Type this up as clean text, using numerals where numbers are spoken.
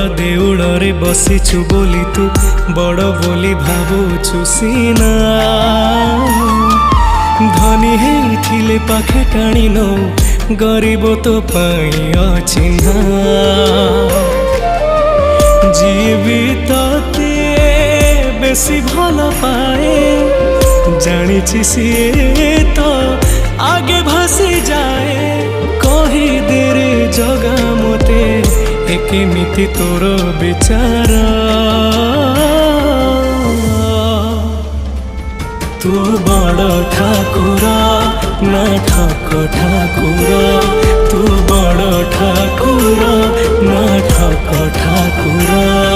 बड़ देउଳରେ बसिछु बोली तू बड़ बोली भावुछु सीना धनी हेइथिले पाखे टाणी नौ गरीब तो पाई अचिन्हा जीवितते बेसी भल पाए जानिछि सिए तो आगे भासी जाए कही दे रे जगा मते केमिति तोर विचार तू बड़ ठाकुर ना ठाक ठाकुर तू बड़ ठाकुर ना ठाक ठाकुर।